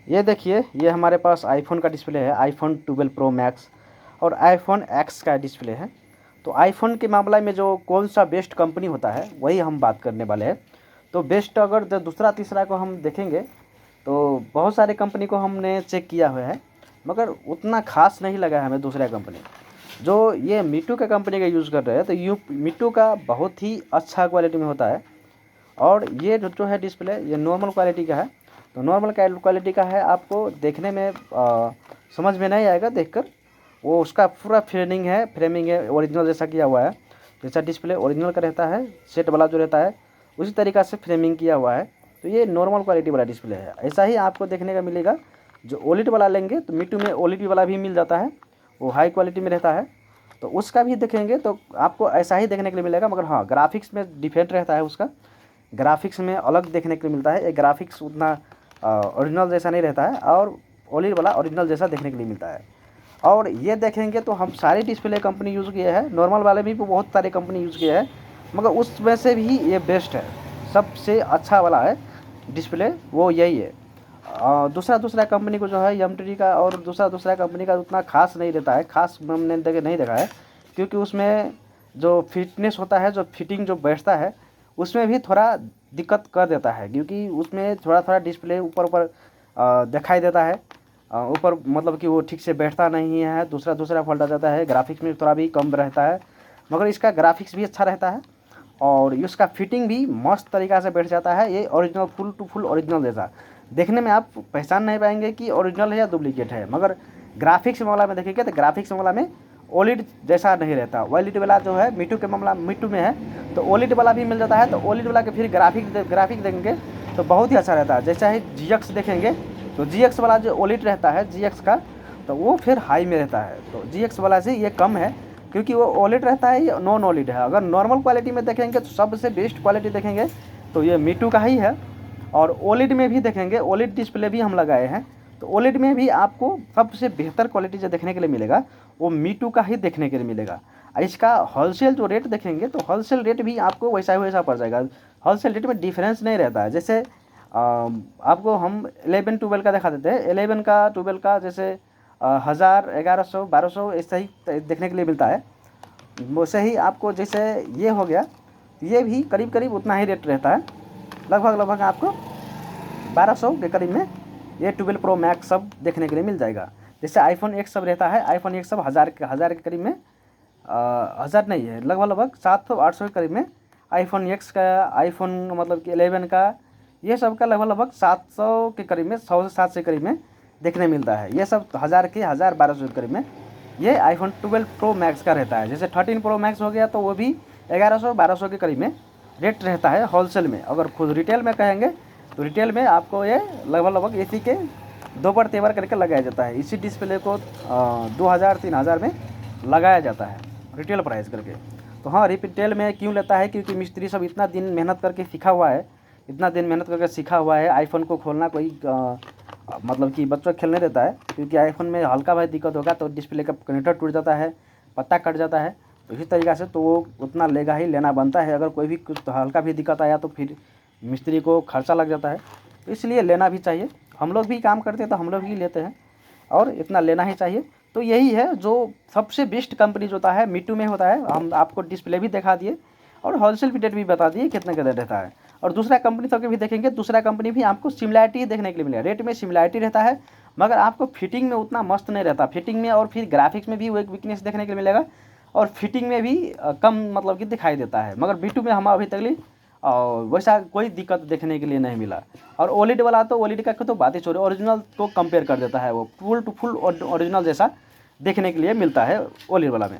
ये देखिए, ये हमारे पास आईफोन का डिस्प्ले है, आईफोन 12 प्रो मैक्स और आईफोन एक्स का डिस्प्ले है। तो आईफोन के मामले में जो कौन सा बेस्ट कंपनी होता है वही हम बात करने वाले हैं। तो बेस्ट अगर जो दूसरा तीसरा को हम देखेंगे तो बहुत सारे कंपनी को हमने चेक किया हुआ है, मगर उतना खास नहीं लगा हमें दूसरा कंपनी। जो ये मीटू का कंपनी का यूज़ कर रहे हैं तो मीटू का बहुत ही अच्छा क्वालिटी में होता है। और ये जो है डिस्प्ले ये नॉर्मल क्वालिटी का है। तो नॉर्मल क्वालिटी का है, आपको देखने में समझ में नहीं आएगा देखकर। वो उसका पूरा फ्रेमिंग है ओरिजिनल जैसा किया हुआ है, जैसा डिस्प्ले ओरिजिनल का रहता है, सेट वाला जो रहता है उसी तरीक़ा से फ्रेमिंग किया हुआ है। तो ये नॉर्मल क्वालिटी वाला डिस्प्ले है। ऐसा ही आपको देखने का मिलेगा। जो ओलेड वाला लेंगे तो मीटू में ओलेड वाला भी मिल जाता है, वो हाई क्वालिटी में रहता है। तो उसका भी देखेंगे तो आपको ऐसा ही देखने के लिए मिलेगा, मगर हाँ ग्राफिक्स में डिफरेंट रहता है। उसका ग्राफिक्स में अलग देखने को मिलता है। ये ग्राफिक्स उतना ओरिजिनल जैसा नहीं रहता है और ओलेड वाला ओरिजिनल जैसा देखने के लिए मिलता है। और ये देखेंगे तो हम सारी डिस्प्ले कंपनी यूज़ किए हैं, नॉर्मल वाले भी बहुत सारे कंपनी यूज़ किए हैं, मगर उसमें से भी ये बेस्ट है, सबसे अच्छा वाला है डिस्प्ले वो यही है। दूसरा कंपनी को जो है एम का और दूसरा कंपनी का उतना खास नहीं रहता है, खास हमने नहीं देखा है, क्योंकि उसमें जो फिटनेस होता है, जो फिटिंग जो बैठता है उसमें भी थोड़ा दिक्कत कर देता है, क्योंकि उसमें थोड़ा डिस्प्ले ऊपर दिखाई देता है ऊपर, मतलब कि वो ठीक से बैठता नहीं है, दूसरा फॉल्ट आ जाता है। ग्राफिक्स में थोड़ा भी कम रहता है, मगर इसका ग्राफिक्स भी अच्छा रहता है और इसका फिटिंग भी मस्त तरीक़ा से बैठ जाता है। ये original full to full original जैसा देखने में आप पहचान नहीं पाएंगे कि ओरिजिनल है या डुप्लीकेट है। मगर ग्राफिक्स मामला में देखेंगे तो ग्राफिक्स मामला में ओलेड जैसा नहीं रहता। ओलेड वाला जो है मीटू के मामला मीटू में है तो ओलेड वाला भी मिल जाता है। तो ओलेड वाला के फिर ग्राफिक देखेंगे तो बहुत ही अच्छा रहता है। जैसा ही GX देखेंगे तो GX वाला जो ओलेड रहता है GX का, तो वो फिर हाई में रहता है। तो GX वाला से ये कम है, क्योंकि वो ओलेड रहता है, ये नॉन ओलेड है। अगर नॉर्मल क्वालिटी में देखेंगे तो सबसे बेस्ट क्वालिटी देखेंगे तो ये मीटू का ही है। और ओलेड में भी देखेंगे, ओलेड डिस्प्ले भी हम लगाए हैं, तो ओलेड में भी आपको सबसे बेहतर क्वालिटी जो देखने के लिए मिलेगा वो मीटू का ही देखने के लिए मिलेगा। इसका होलसेल जो रेट देखेंगे तो होलसेल रेट भी आपको वैसा पड़ जाएगा। होलसेल रेट में डिफरेंस नहीं रहता है। जैसे आपको हम 11 12 का दिखा देते हैं, 11 का 12 का जैसे 1000 1100 1200 ऐसा ही देखने के लिए मिलता है। वैसे ही आपको जैसे ये हो गया, ये भी करीब उतना ही रेट रहता है, लगभग आपको 1200 के करीब में ये 12 प्रो मैक्स सब देखने के लिए मिल जाएगा। जैसे आईफोन एक्स सब रहता है, आईफोन एक्स सब 1000 के करीब में 1000 नहीं है, लगभग 700 800 के करीब में आईफोन एक्स का, आईफोन मतलब कि 11 का, ये सब का लगभग 700 के करीब में, 100 से 700 के करीब में देखने मिलता है। ये सब 1000 के 1200 के करीब में ये आईफोन 12 प्रो मैक्स का रहता है। जैसे 13 प्रो मैक्स हो गया तो वो भी 1100 1200 के करीब में रेट रहता है होलसेल में। अगर खुद रिटेल में कहेंगे तो रिटेल में आपको ये लगभग इसी के 2 पर तेवर करके लगाया जाता है। इसी डिस्प्ले को 2000 3000 में लगाया जाता है रिटेल प्राइस करके। तो हाँ, रिटेल में क्यों लेता है, क्योंकि मिस्त्री सब इतना दिन मेहनत करके सीखा हुआ है। आईफोन को खोलना कोई मतलब कि बच्चों को खेलने देता है, क्योंकि आईफोन में हल्का भाई दिक्कत होगा तो डिस्प्ले का कनेक्टर टूट जाता है, पत्ता कट जाता है। तो इसी तरीक़ा से तो वो उतना लेगा ही, लेना बनता है। अगर कोई भी कुछ हल्का भी दिक्कत आया तो फिर मिस्त्री को खर्चा लग जाता है, तो इसलिए लेना भी चाहिए। हम लोग भी काम करते हैं तो हम लोग भी लेते हैं और इतना लेना ही चाहिए। तो यही है जो सबसे बेस्ट कंपनी जो होता है मीटू में होता है। हम आपको डिस्प्ले भी दिखा दिए और होलसेल रेट भी बता दिए कितने का रहता है। और दूसरा कंपनी तक भी देखेंगे, दूसरा कंपनी भी आपको सिमिलैरिटी देखने के लिए मिलेगा। रेट में सिमिलैरिटी रहता है, मगर आपको फिटिंग में उतना मस्त नहीं रहता। फिटिंग में और फिर ग्राफिक्स में भी वो एक वीकनेस देखने के लिए मिलेगा और फिटिंग में भी कम मतलब कि दिखाई देता है। मगर मीटू में हम अभी तक और वैसा कोई दिक्कत देखने के लिए नहीं मिला। और ओलेड वाला तो ओलेड का तो बात ही छोड़ो, ओरिजिनल को कंपेयर कर देता है, वो फुल टू फुल ओरिजिनल जैसा देखने के लिए मिलता है ओलेड वाला में।